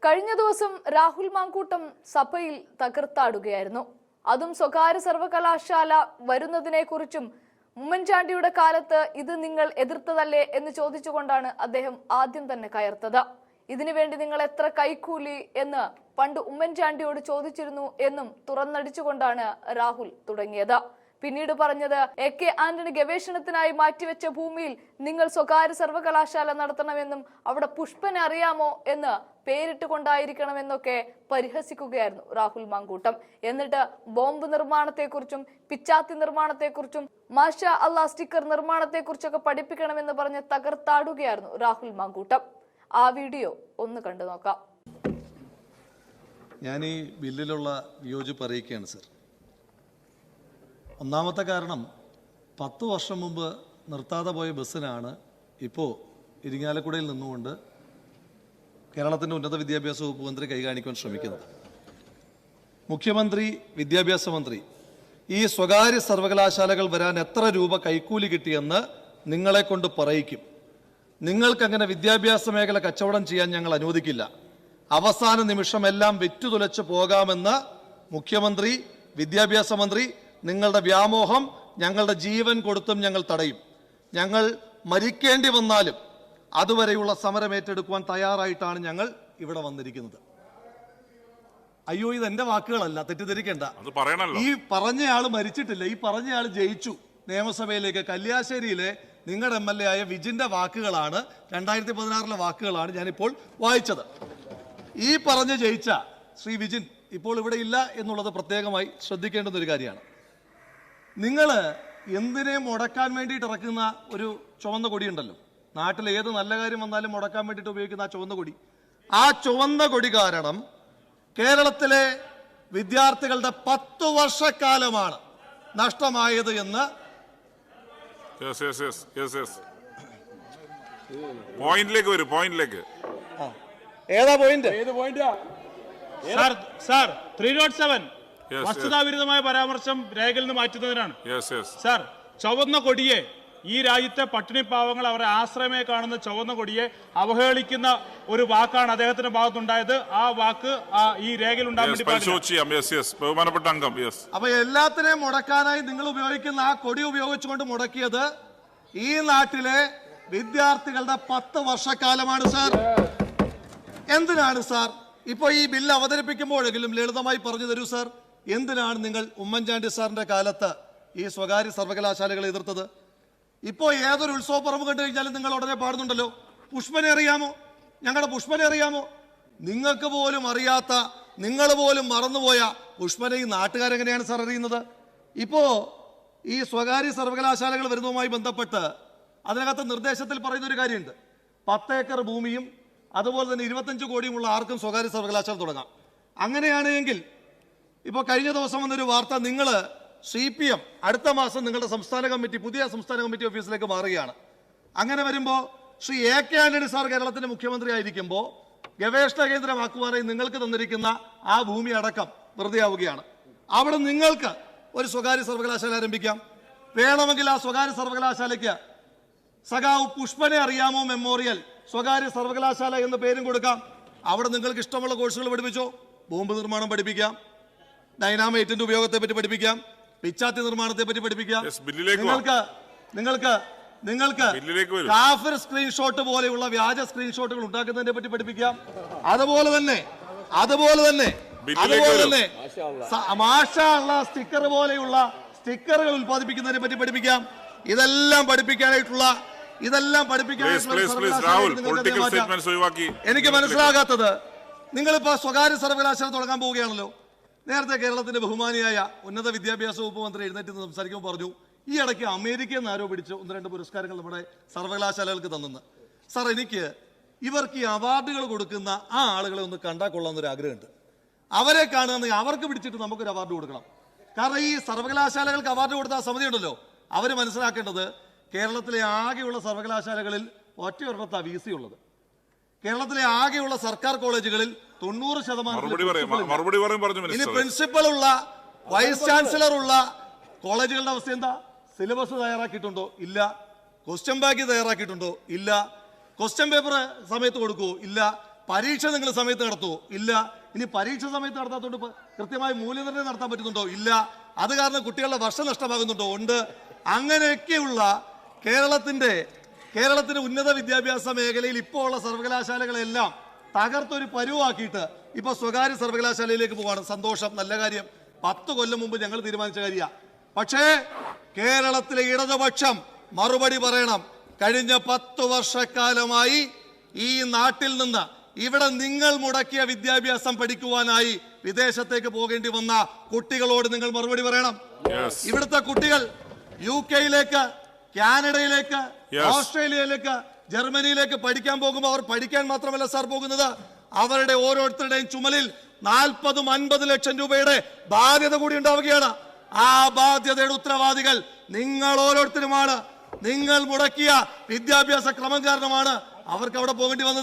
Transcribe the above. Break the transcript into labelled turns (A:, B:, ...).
A: കഴിഞ്ഞ ദിവസം രാഹുൽ മാങ്കൂട്ടം സഭയിൽ തകർത്താടുകയായിരുന്നു. അതും സ്വകാര്യ സർവകലാശാല വരുന്നതിനെ കുറിച്ചും ഉമ്മൻചാണ്ടിയുടെ കാലത്ത് ഇത് നിങ്ങൾ എതിർത്തതല്ലേ എന്ന് ചോദിച്ചുകൊണ്ടാണ് അദ്ദേഹം ആദ്യം തന്നെ കയർത്തത്. ഇതിനുവേണ്ടി നിങ്ങൾ എത്ര കൈക്കൂലി എന്ന് പണ്ട് ഉമ്മൻചാണ്ടിയോട് ചോദിച്ചിരുന്നു എന്നും തുറന്നടിച്ചുകൊണ്ടാണ് രാഹുൽ തുടങ്ങിയത്. പിന്നീട് പറഞ്ഞത് AK ആന്റണി ഗവേഷണത്തിനായി മാറ്റിവെച്ച ഭൂമിയിൽ നിങ്ങൾ സ്വകാര്യ സർവകലാശാല നടത്തണമെന്നും അവിടെ പുഷ്പനെ അറിയാമോ എന്ന് പേരിട്ടുകൊണ്ടായിരിക്കണമെന്നൊക്കെ പരിഹസിക്കുകയായിരുന്നു രാഹുൽ മാങ്കൂട്ടം. എന്നിട്ട് ബോംബ് നിർമ്മാണത്തെക്കുറിച്ചും പിച്ചാത്തി നിർമ്മാണത്തെക്കുറിച്ചും മാഷാ അല്ലാ സ്റ്റിക്കർ നിർമ്മാണത്തെക്കുറിച്ചൊക്കെ പഠിപ്പിക്കണമെന്ന് പറഞ്ഞ് തകർത്താടുകയായിരുന്നു രാഹുൽ മാങ്കൂട്ടം. ആ വീഡിയോ ഒന്ന് കണ്ടു നോക്കാം.
B: ഞാൻ ഈ ബില്ലിലുള്ള വിയോജിപ്പ് അറിയിക്കുകയാണ് സർ. ഒന്നാമത്തെ കാരണം 10 വർഷം മുമ്പ് നിർത്താതെ പോയ ബസ്സിനാണ് ഇപ്പോൾ ഇരിങ്ങാലക്കുടയിൽ നിന്നുകൊണ്ട് കേരളത്തിൻ്റെ ഉന്നത വിദ്യാഭ്യാസ വകുപ്പ് മന്ത്രി കൈകാണിക്കാൻ ശ്രമിക്കുന്നത്. മുഖ്യമന്ത്രി, വിദ്യാഭ്യാസ മന്ത്രി ഈ സ്വകാര്യ സർവകലാശാലകൾ വരാൻ എത്ര രൂപ കൈക്കൂലി കിട്ടിയെന്ന് നിങ്ങളെ കൊണ്ട് പറയിക്കും. നിങ്ങൾക്കങ്ങനെ വിദ്യാഭ്യാസ മേഖല കച്ചവടം ചെയ്യാൻ ഞങ്ങൾ അനുവദിക്കില്ല. അവസാന നിമിഷം എല്ലാം വിറ്റുതുലച്ച് പോകാമെന്ന് മുഖ്യമന്ത്രി, വിദ്യാഭ്യാസ മന്ത്രി നിങ്ങളുടെ വ്യാമോഹം ഞങ്ങളുടെ ജീവൻ കൊടുത്തും ഞങ്ങൾ തടയും. ഞങ്ങൾ മരിക്കേണ്ടി വന്നാലും അതുവരെയുള്ള സമരം ഏറ്റെടുക്കുവാൻ തയ്യാറായിട്ടാണ് ഞങ്ങൾ ഇവിടെ വന്നിരിക്കുന്നത്. അയ്യോ, ഇത് എന്റെ വാക്കുകളല്ല, തെറ്റിദ്ധരിക്കേണ്ട. ഈ പറഞ്ഞയാൾ മരിച്ചിട്ടില്ല, ഈ പറഞ്ഞയാൾ ജയിച്ചു നിയമസഭയിലേക്ക്. കല്യാശ്ശേരിയിലെ നിങ്ങളുടെ MLA ആയ വിജിന്റെ വാക്കുകളാണ്, 2016 വാക്കുകളാണ് ഞാനിപ്പോൾ വായിച്ചത്. ഈ പറഞ്ഞ് ജയിച്ച ശ്രീ വിജിൻ ഇപ്പോൾ ഇവിടെ ഇല്ല എന്നുള്ളത് പ്രത്യേകമായി ശ്രദ്ധിക്കേണ്ടുന്ന ഒരു കാര്യമാണ്. നിങ്ങൾ എന്തിനെ മുടക്കാൻ വേണ്ടിയിട്ട് ഇറക്കുന്ന ഒരു ചുവന്ന കൊടിയുണ്ടല്ലോ, നാട്ടിൽ ഏത് നല്ല കാര്യം വന്നാലും മുടക്കാൻ വേണ്ടിയിട്ട് ഉപയോഗിക്കുന്ന ആ ചുവന്ന കൊടി, ആ ചുവന്ന കൊടി കാരണം കേരളത്തിലെ വിദ്യാർത്ഥികളുടെ 10 വർഷക്കാലമാണ് നഷ്ടമായത് എന്ന്
C: പോയിന്റിലേക്ക്
B: ഏതാ പോയിന്റ്?
D: 307 വസ്തുതാവിരുദ്ധമായ പരാമർശം രേഖയിൽ നിന്ന് മാറ്റുന്നതിനാണ് സാർ. ചുവന്ന കൊടിയെ, ഈ രാജ്യത്തെ പട്ടിണി പാവങ്ങൾ അവരെ ആശ്രയമായി കാണുന്ന ചുവന്ന കൊടിയെ അവഹേളിക്കുന്ന ഒരു വാക്കാണ് അദ്ദേഹത്തിന്റെ ഭാഗത്തുണ്ടായത്. ആ വാക്ക് ഈ രേഖയിൽ ഉണ്ടാകാൻ വേണ്ടി
B: അപ്പൊ എല്ലാത്തിനെയും മുടക്കാനായി നിങ്ങൾ ഉപയോഗിക്കുന്ന ആ കൊടി ഉപയോഗിച്ചുകൊണ്ട് മുടക്കിയത് ഈ നാട്ടിലെ വിദ്യാർത്ഥികളുടെ 10 വർഷക്കാലമാണ് സാർ. എന്തിനാണ് സാർ ഇപ്പൊ ഈ ബില്ല് അവതരിപ്പിക്കുമ്പോഴെങ്കിലും ലളിതമായി പറഞ്ഞു തരൂ സാർ, എന്തിനാണ് നിങ്ങൾ ഉമ്മൻചാണ്ടി സാറിന്റെ കാലത്ത് ഈ സ്വകാര്യ സർവകലാശാലകളെ എതിർത്തത്? ഇപ്പോൾ ഏതൊരു ഉത്സവ പറമ്പ് കണ്ടു കഴിഞ്ഞാലും നിങ്ങൾ ഉടനെ പാടുന്നുണ്ടല്ലോ, പുഷ്പനെ അറിയാമോ, ഞങ്ങളുടെ പുഷ്പനെ അറിയാമോ. നിങ്ങൾക്ക് പോലും അറിയാത്ത, നിങ്ങൾ പോലും മറന്നുപോയ പുഷ്പനെ ഈ നാട്ടുകാരെങ്ങനെയാണ് സാർ അറിയുന്നത്? ഇപ്പോ ഈ സ്വകാര്യ സർവകലാശാലകൾ വരുന്നതുമായി ബന്ധപ്പെട്ട് അതിനകത്ത് നിർദ്ദേശത്തിൽ പറയുന്ന ഒരു കാര്യമുണ്ട്. 10 ഏക്കർ ഭൂമിയും അതുപോലെ തന്നെ 25 കോടിയുമുള്ള ആർക്കും സ്വകാര്യ സർവകലാശാല തുടങ്ങാം. അങ്ങനെയാണെങ്കിൽ ഇപ്പോൾ കഴിഞ്ഞ ദിവസം വന്നൊരു വാർത്ത, നിങ്ങൾ CPM അടുത്ത മാസം നിങ്ങളുടെ സംസ്ഥാന കമ്മിറ്റി, പുതിയ സംസ്ഥാന കമ്മിറ്റി ഓഫീസിലേക്ക് മാറുകയാണ്. അങ്ങനെ വരുമ്പോൾ ശ്രീ AK ആന്റണി സാർ കേരളത്തിന്റെ മുഖ്യമന്ത്രി ആയിരിക്കുമ്പോൾ ഗവേഷണ കേന്ദ്രമാക്കുവാനായി നിങ്ങൾക്ക് തന്നിരിക്കുന്ന ആ ഭൂമി അടക്കം വെറുതെ ആവുകയാണ്. അവിടെ നിങ്ങൾക്ക് ഒരു സ്വകാര്യ സർവകലാശാല ആരംഭിക്കാം. വേണമെങ്കിൽ ആ സ്വകാര്യ സർവകലാശാലയ്ക്ക് സഖാവ് പുഷ്പനെ അറിയാമോ മെമ്മോറിയൽ സ്വകാര്യ സർവകലാശാല എന്ന പേരും കൊടുക്കാം. അവിടെ നിങ്ങൾക്ക് ഇഷ്ടമുള്ള കോഴ്സുകൾ പഠിപ്പിച്ചോ. ബോംബ് നിർമ്മാണം പഠിപ്പിക്കാം, ഡൈനാമൈറ്റിന്റെ ഉപയോഗത്തെ പറ്റി പഠിപ്പിക്കാം, പിച്ചാത്തി നിർമ്മാണത്തെ പറ്റി പഠിപ്പിക്കാം. നിങ്ങൾക്ക് കാഫിർ സ്ക്രീൻഷോട്ട് പോലെയുള്ള വ്യാജ സ്ക്രീൻഷോട്ടുകൾ ഉണ്ടാക്കുന്നതിനെ പറ്റി പഠിപ്പിക്കാം. അതുപോലെ തന്നെ മാഷാ അല്ലാ സ്റ്റിക്കർ പോലെയുള്ള സ്റ്റിക്കറുകൾ ഉൽപ്പാദിപ്പിക്കുന്നതിനെ പറ്റി പഠിപ്പിക്കാം. ഇതെല്ലാം പഠിപ്പിക്കാനായിട്ടുള്ള എനിക്ക് മനസ്സിലാകാത്തത്, നിങ്ങളിപ്പോ സ്വകാര്യ സർവകലാശാല തുടങ്ങാൻ പോവുകയാണല്ലോ. നേരത്തെ കേരളത്തിന്റെ ബഹുമാനിയായ ഉന്നത വിദ്യാഭ്യാസ വകുപ്പ് മന്ത്രി എഴുന്നേറ്റ് സംസാരിക്കുമ്പോൾ പറഞ്ഞു, ഈ ഇടയ്ക്ക് അമേരിക്കയിൽ നിന്ന് ആരോപിച്ച് 1-2 പുരസ്കാരങ്ങൾ നമ്മുടെ സർവകലാശാലകൾക്ക് തന്നെന്ന്. സാർ, എനിക്ക് ഇവർക്ക് ഈ അവാർഡുകൾ കൊടുക്കുന്ന ആ ആളുകളെ ഒന്ന് കണ്ടാൽ കൊള്ളാമെന്നൊരു ആഗ്രഹമുണ്ട്. അവരെ കാണുന്ന അവർക്ക് പിടിച്ചിട്ട് നമുക്കൊരു അവാർഡ് കൊടുക്കണം. കാരണം ഈ സർവകലാശാലകൾക്ക് അവാർഡ് കൊടുത്ത ആ സമിതി ഉണ്ടല്ലോ, അവർ മനസ്സിലാക്കേണ്ടത് കേരളത്തിലെ ആകെയുള്ള സർവകലാശാലകളിൽ ഒറ്റയൊരിടത്താണ് VC ഉള്ളത്. കേരളത്തിലെ ആകെയുള്ള സർക്കാർ കോളേജുകളിൽ 90% ഇനി പ്രിൻസിപ്പൽ ഉള്ള, വൈസ് ചാൻസലർ ഉള്ള കോളേജുകളുടെ അവസ്ഥ എന്താ? സിലബസ് തയ്യാറാക്കിയിട്ടുണ്ടോ? ഇല്ല. ക്വസ്റ്റ്യൻ ബാങ്ക് തയ്യാറാക്കിയിട്ടുണ്ടോ? ഇല്ല. ക്വസ്റ്റ്യൻ പേപ്പർ സമയത്ത് കൊടുക്കുമോ? ഇല്ല. പരീക്ഷ നിങ്ങൾ സമയത്ത് നടത്തുമോ? ഇല്ല. ഇനി പരീക്ഷ സമയത്ത് നടത്താത്തതുകൊണ്ട് കൃത്യമായി മൂല്യനിർണ്ണയം നടത്താൻ പറ്റുന്നുണ്ടോ? ഇല്ല. അത് കാരണം കുട്ടികളുടെ വർഷം നഷ്ടമാകുന്നുണ്ടോ? ഉണ്ട്. അങ്ങനെയൊക്കെയുള്ള കേരളത്തിന്റെ ഉന്നത വിദ്യാഭ്യാസ മേഖലയിൽ ഇപ്പോൾ ഉള്ള സർവകലാശാലകളെല്ലാം തകർത്തൊരു പരുവാക്കിയിട്ട് ഇപ്പൊ സ്വകാര്യ സർവകലാശാലയിലേക്ക് പോവാണ്. സന്തോഷം, നല്ല കാര്യം. 10 കൊല്ലം മുമ്പ് ഞങ്ങൾ തീരുമാനിച്ച കാര്യമാണ്. പക്ഷേ കേരളത്തിലെ ഇടതുപക്ഷം മറുപടി പറയണം. കഴിഞ്ഞ 10 വർഷക്കാലമായി ഈ നാട്ടിൽ നിന്ന് ഇവിടെ നിങ്ങൾ മുടക്കിയ വിദ്യാഭ്യാസം പഠിക്കുവാനായി വിദേശത്തേക്ക് പോകേണ്ടി വന്ന കുട്ടികളോട് നിങ്ങൾ മറുപടി പറയണം. ഇവിടുത്തെ കുട്ടികൾ UK-യിലേക്ക്, കാനഡയിലേക്ക്, ഓസ്ട്രേലിയയിലേക്ക്, ജർമ്മനിയിലേക്ക് പഠിക്കാൻ പോകുമ്പോൾ അവർ പഠിക്കാൻ മാത്രമല്ല സാർ പോകുന്നത്, അവരുടെ ഓരോരുത്തരുടെയും ചുമലിൽ 40-50 ലക്ഷം രൂപയുടെ ബാധ്യത കൂടി ഉണ്ടാവുകയാണ്. ആ ബാധ്യതയുടെ ഉത്തരവാദികൾ നിങ്ങൾ ഓരോരുത്തരുമാണ്. നിങ്ങൾ മുടക്കിയ വിദ്യാഭ്യാസ ക്രമം കാരണമാണ് അവർക്ക് അവിടെ പോകേണ്ടി വന്നത്.